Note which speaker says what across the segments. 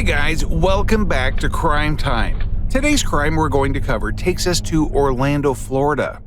Speaker 1: Hey guys, welcome back to Crime Time. Today's crime we're going to cover takes us to Orlando, Florida.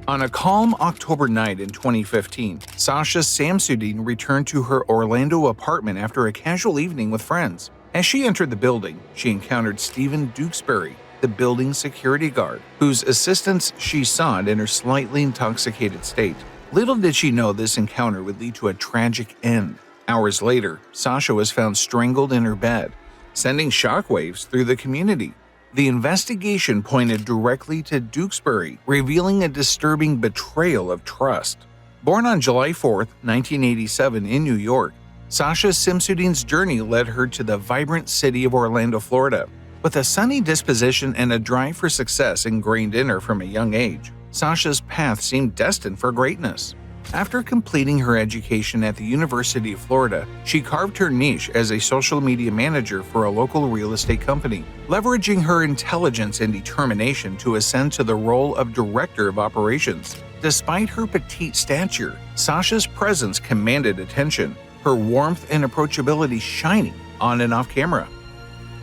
Speaker 1: On a calm October night in 2015, Sasha Samsudean returned to her Orlando apartment after a casual evening with friends. As she entered the building, she encountered Stephen Duxbury, the building's security guard, whose assistance she sought in her slightly intoxicated state. Little did she know this encounter would lead to a tragic end. Hours later, Sasha was found strangled in her bed, sending shockwaves through the community. The investigation pointed directly to Duxbury, revealing a disturbing betrayal of trust. Born on July 4, 1987 in New York, Sasha Samsudean's journey led her to the vibrant city of Orlando, Florida. With a sunny disposition and a drive for success ingrained in her from a young age, Sasha's path seemed destined for greatness. After completing her education at the University of Florida, she carved her niche as a social media manager for a local real estate company, leveraging her intelligence and determination to ascend to the role of director of operations. Despite her petite stature, Sasha's presence commanded attention, her warmth and approachability shining on and off camera.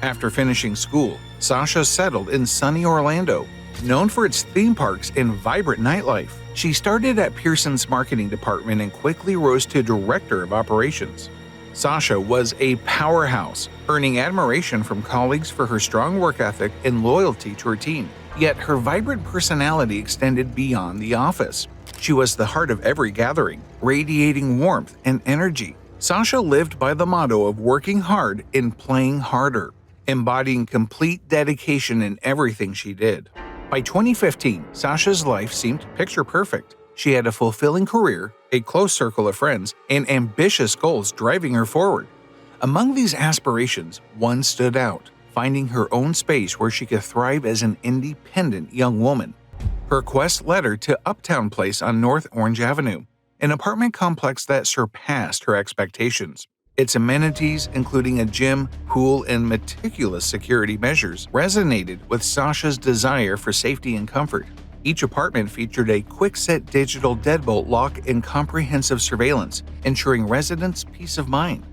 Speaker 1: After finishing school, Sasha settled in sunny Orlando, known for its theme parks and vibrant nightlife. She started at Pearson's marketing department and quickly rose to director of operations. Sasha was a powerhouse, earning admiration from colleagues for her strong work ethic and loyalty to her team. Yet her vibrant personality extended beyond the office. She was the heart of every gathering, radiating warmth and energy. Sasha lived by the motto of working hard and playing harder, embodying complete dedication in everything she did. By 2015, Sasha's life seemed picture perfect. She had a fulfilling career, a close circle of friends, and ambitious goals driving her forward. Among these aspirations, one stood out, finding her own space where she could thrive as an independent young woman. Her quest led her to Uptown Place on North Orange Avenue, an apartment complex that surpassed her expectations. Its amenities, including a gym, pool, and meticulous security measures, resonated with Sasha's desire for safety and comfort. Each apartment featured a quick-set digital deadbolt lock and comprehensive surveillance, ensuring residents' peace of mind.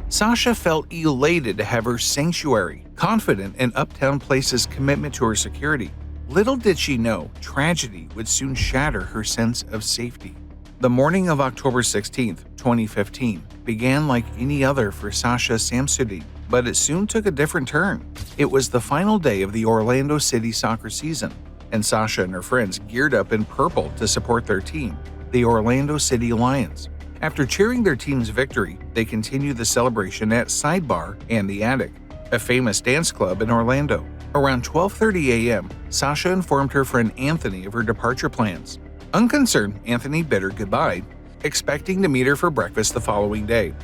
Speaker 1: Sasha felt elated to have her sanctuary, confident in Uptown Place's commitment to her security. Little did she know, tragedy would soon shatter her sense of safety. The morning of October 16, 2015, began like any other for Sasha Samsudean, but it soon took a different turn. It was the final day of the Orlando City soccer season, and Sasha and her friends geared up in purple to support their team, the Orlando City Lions. After cheering their team's victory, they continued the celebration at Sidebar and the Attic, a famous dance club in Orlando. Around 12:30 a.m., Sasha informed her friend Anthony of her departure plans. Unconcerned, Anthony bid her goodbye, expecting to meet her for breakfast the following day.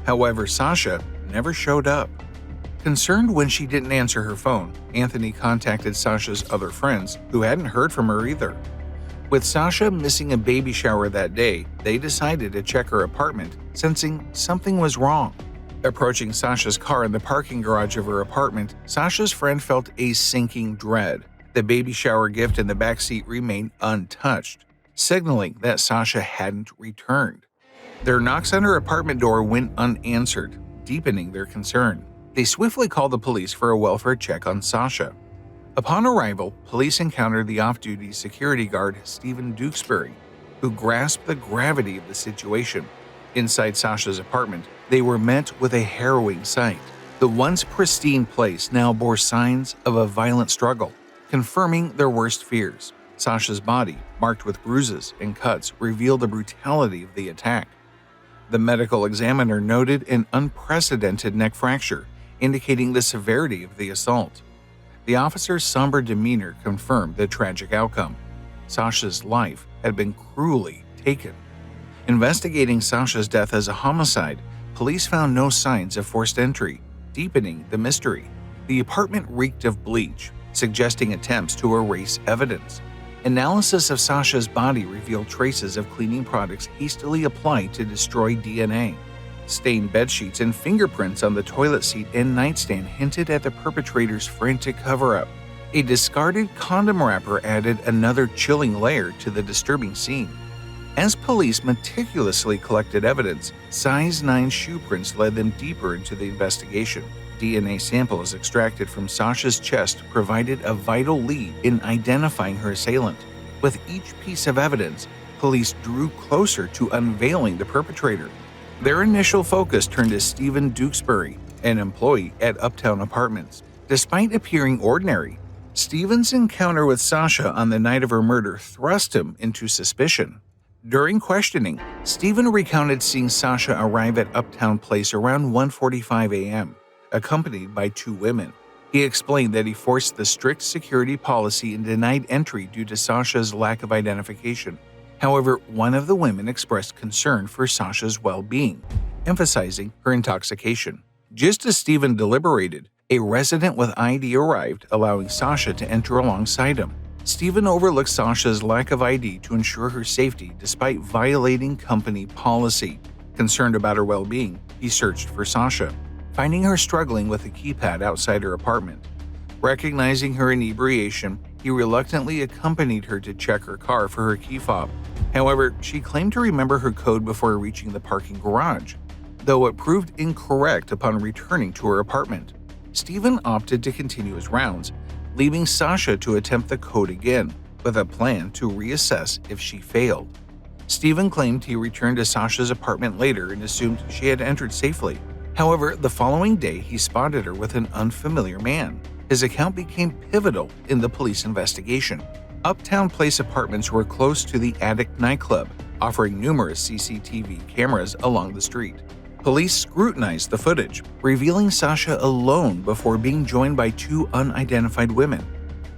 Speaker 1: However, Sasha never showed up. Concerned when she didn't answer her phone, Anthony contacted Sasha's other friends, who hadn't heard from her either. With Sasha missing a baby shower that day, they decided to check her apartment, sensing something was wrong. Approaching Sasha's car in the parking garage of her apartment, Sasha's friend felt a sinking dread. The baby shower gift in the backseat remained untouched, signaling that Sasha hadn't returned. Their knocks on her apartment door went unanswered, deepening their concern. They swiftly called the police for a welfare check on Sasha. Upon arrival, police encountered the off-duty security guard Stephen Duxbury, who grasped the gravity of the situation. Inside Sasha's apartment, they were met with a harrowing sight. The once pristine place now bore signs of a violent struggle, confirming their worst fears. Sasha's body, marked with bruises and cuts, revealed the brutality of the attack. The medical examiner noted an unprecedented neck fracture, indicating the severity of the assault. The officer's somber demeanor confirmed the tragic outcome. Sasha's life had been cruelly taken. Investigating Sasha's death as a homicide, police found no signs of forced entry, deepening the mystery. The apartment reeked of bleach, suggesting attempts to erase evidence. Analysis of Sasha's body revealed traces of cleaning products hastily applied to destroy DNA. Stained bedsheets and fingerprints on the toilet seat and nightstand hinted at the perpetrator's frantic cover-up. A discarded condom wrapper added another chilling layer to the disturbing scene. As police meticulously collected evidence, size 9 shoe prints led them deeper into the investigation. DNA samples extracted from Sasha's chest provided a vital lead in identifying her assailant. With each piece of evidence, police drew closer to unveiling the perpetrator. Their initial focus turned to Stephen Duxbury, an employee at Uptown Apartments. Despite appearing ordinary, Stephen's encounter with Sasha on the night of her murder thrust him into suspicion. During questioning, Stephen recounted seeing Sasha arrive at Uptown Place around 1:45 a.m., accompanied by two women. He explained that he forced the strict security policy and denied entry due to Sasha's lack of identification. However, one of the women expressed concern for Sasha's well-being, emphasizing her intoxication. Just as Stephen deliberated, a resident with ID arrived, allowing Sasha to enter alongside him. Stephen overlooked Sasha's lack of ID to ensure her safety despite violating company policy. Concerned about her well-being, he searched for Sasha, finding her struggling with a keypad outside her apartment. Recognizing her inebriation, he reluctantly accompanied her to check her car for her key fob. However, she claimed to remember her code before reaching the parking garage, though it proved incorrect upon returning to her apartment. Stephen opted to continue his rounds, leaving Sasha to attempt the code again, with a plan to reassess if she failed. Stephen claimed he returned to Sasha's apartment later and assumed she had entered safely. However, the following day he spotted her with an unfamiliar man. His account became pivotal in the police investigation. Uptown Place apartments were close to the Attic nightclub, offering numerous CCTV cameras along the street. Police scrutinized the footage, revealing Sasha alone before being joined by two unidentified women.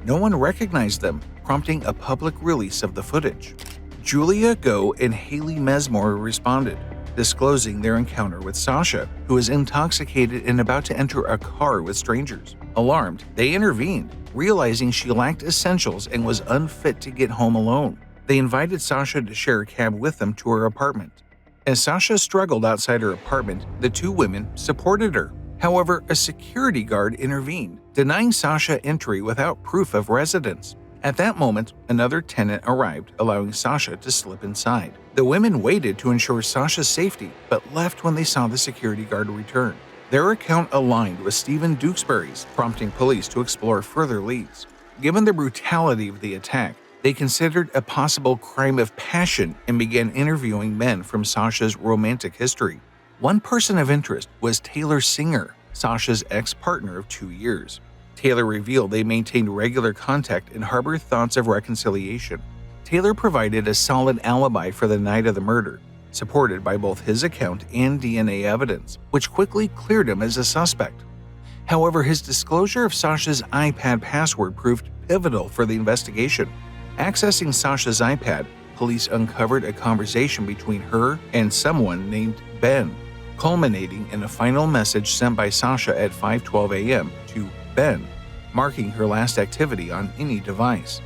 Speaker 1: No one recognized them, prompting a public release of the footage. Julia Go and Haley Mesmore responded, disclosing their encounter with Sasha, who was intoxicated and about to enter a car with strangers. Alarmed, they intervened, realizing she lacked essentials and was unfit to get home alone. They invited Sasha to share a cab with them to her apartment. As Sasha struggled outside her apartment, the two women supported her. However, a security guard intervened, denying Sasha entry without proof of residence. At that moment, another tenant arrived, allowing Sasha to slip inside. The women waited to ensure Sasha's safety, but left when they saw the security guard return. Their account aligned with Stephen Duxbury's, prompting police to explore further leads. Given the brutality of the attack, they considered a possible crime of passion and began interviewing men from Sasha's romantic history. One person of interest was Taylor Singer, Sasha's ex-partner of 2 years. Taylor revealed they maintained regular contact and harbored thoughts of reconciliation. Taylor provided a solid alibi for the night of the murder, supported by both his account and DNA evidence, which quickly cleared him as a suspect. However, his disclosure of Sasha's iPad password proved pivotal for the investigation. Accessing Sasha's iPad, police uncovered a conversation between her and someone named Ben, culminating in a final message sent by Sasha at 5:12 a.m. to Ben, marking her last activity on any device.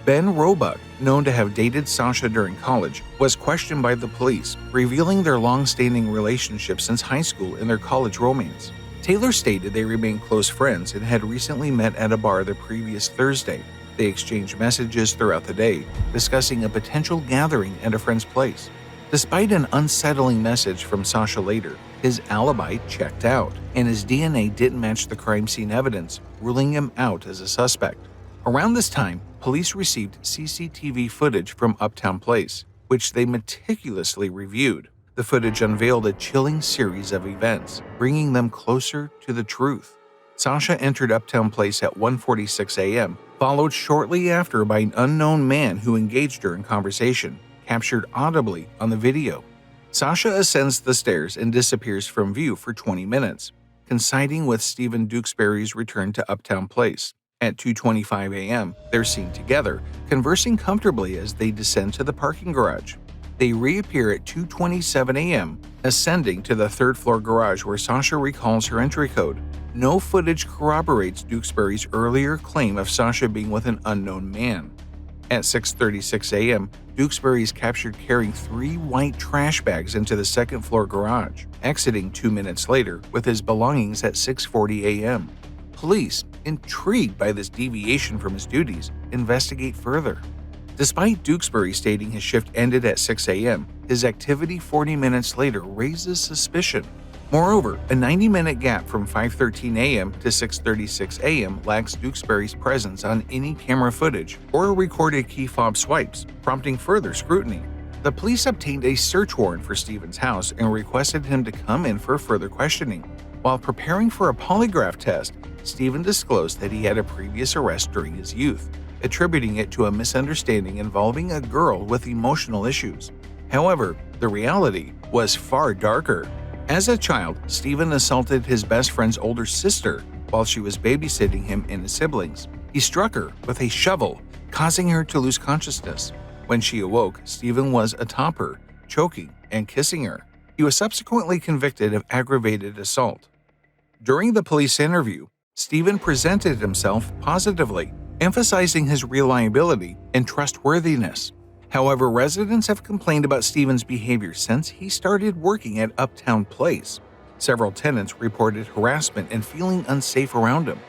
Speaker 1: Ben Roebuck, known to have dated Sasha during college, was questioned by the police, revealing their long-standing relationship since high school and their college romance. Taylor stated they remained close friends and had recently met at a bar the previous Thursday. They exchanged messages throughout the day, discussing a potential gathering at a friend's place. Despite an unsettling message from Sasha later, his alibi checked out, and his DNA didn't match the crime scene evidence, ruling him out as a suspect. Around this time, police received CCTV footage from Uptown Place, which they meticulously reviewed. The footage unveiled a chilling series of events, bringing them closer to the truth. Sasha entered Uptown Place at 1:46 a.m., followed shortly after by an unknown man who engaged her in conversation, captured audibly on the video. Sasha ascends the stairs and disappears from view for 20 minutes, coinciding with Stephen Duxbury's return to Uptown Place. At 2:25 a.m., they're seen together, conversing comfortably as they descend to the parking garage. They reappear at 2:27 a.m., ascending to the third-floor garage where Sasha recalls her entry code. No footage corroborates Duxbury's earlier claim of Sasha being with an unknown man. At 6:36 a.m., Duxbury is captured carrying 3 white trash bags into the second-floor garage, exiting 2 minutes later with his belongings at 6:40 a.m. Police, intrigued by this deviation from his duties, investigate further. Despite Duxbury stating his shift ended at 6 a.m., his activity 40 minutes later raises suspicion. Moreover, a 90-minute gap from 5:13 a.m. to 6:36 a.m. lacks Duxbury's presence on any camera footage or recorded key fob swipes, prompting further scrutiny. The police obtained a search warrant for Stephen's house and requested him to come in for further questioning. While preparing for a polygraph test, Stephen disclosed that he had a previous arrest during his youth, attributing it to a misunderstanding involving a girl with emotional issues. However, the reality was far darker. As a child, Stephen assaulted his best friend's older sister while she was babysitting him and his siblings. He struck her with a shovel, causing her to lose consciousness. When she awoke, Stephen was atop her, choking and kissing her. He was subsequently convicted of aggravated assault. During the police interview, Stephen presented himself positively, emphasizing his reliability and trustworthiness. However, residents have complained about Stephen's behavior since he started working at Uptown Place. Several tenants reported harassment and feeling unsafe around him.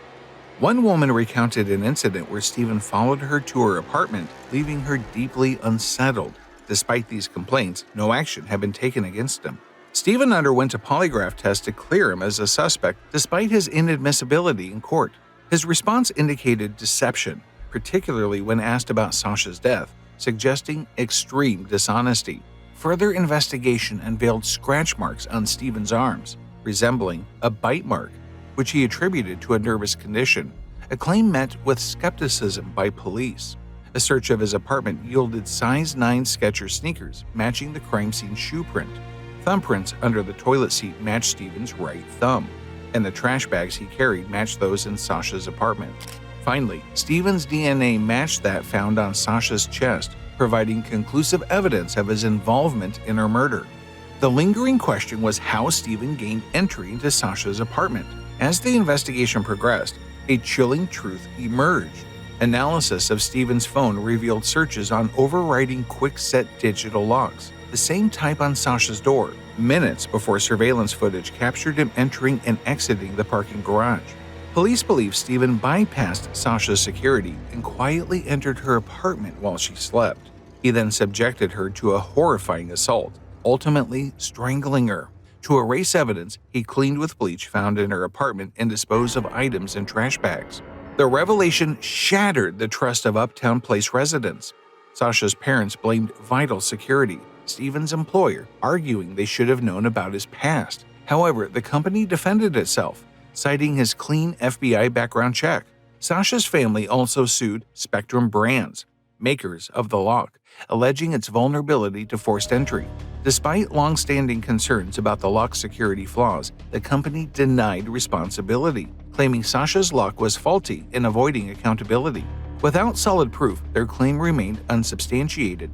Speaker 1: One woman recounted an incident where Stephen followed her to her apartment, leaving her deeply unsettled. Despite these complaints, no action had been taken against him. Stephen underwent a polygraph test to clear him as a suspect despite his inadmissibility in court. His response indicated deception, particularly when asked about Sasha's death, suggesting extreme dishonesty. Further investigation unveiled scratch marks on Stephen's arms, resembling a bite mark, which he attributed to a nervous condition, a claim met with skepticism by police. A search of his apartment yielded size 9 Skechers sneakers matching the crime scene shoe print. Thumbprints under the toilet seat matched Stephen's right thumb, and the trash bags he carried matched those in Sasha's apartment. Finally, Stephen's DNA matched that found on Sasha's chest, providing conclusive evidence of his involvement in her murder. The lingering question was how Stephen gained entry into Sasha's apartment. As the investigation progressed, a chilling truth emerged. Analysis of Stephen's phone revealed searches on overriding quick-set digital locks, the same type on Sasha's door, minutes before surveillance footage captured him entering and exiting the parking garage. Police believe Stephen bypassed Sasha's security and quietly entered her apartment while she slept. He then subjected her to a horrifying assault, ultimately strangling her. To erase evidence, he cleaned with bleach found in her apartment and disposed of items in trash bags. The revelation shattered the trust of Uptown Place residents. Sasha's parents blamed vital security, Stephen's employer, arguing they should have known about his past. However, the company defended itself, citing his clean FBI background check. Sasha's family also sued Spectrum Brands, makers of the lock, alleging its vulnerability to forced entry. Despite long-standing concerns about the lock's security flaws, the company denied responsibility, claiming Sasha's lock was faulty and avoiding accountability. Without solid proof, their claim remained unsubstantiated.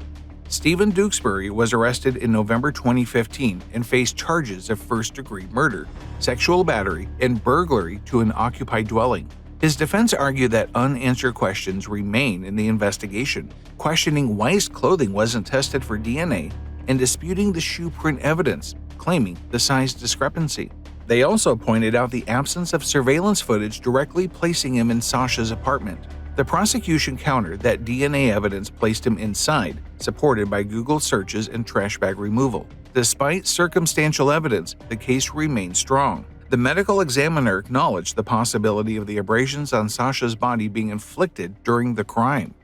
Speaker 1: Stephen Duxbury was arrested in November 2015 and faced charges of first-degree murder, sexual battery, and burglary to an occupied dwelling. His defense argued that unanswered questions remain in the investigation, questioning why his clothing wasn't tested for DNA and disputing the shoe print evidence, claiming the size discrepancy. They also pointed out the absence of surveillance footage directly placing him in Sasha's apartment. The prosecution countered that DNA evidence placed him inside, supported by Google searches and trash bag removal. Despite circumstantial evidence, the case remained strong. The medical examiner acknowledged the possibility of the abrasions on Sasha's body being inflicted during the crime.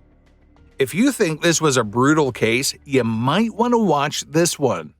Speaker 1: If you think this was a brutal case, you might want to watch this one.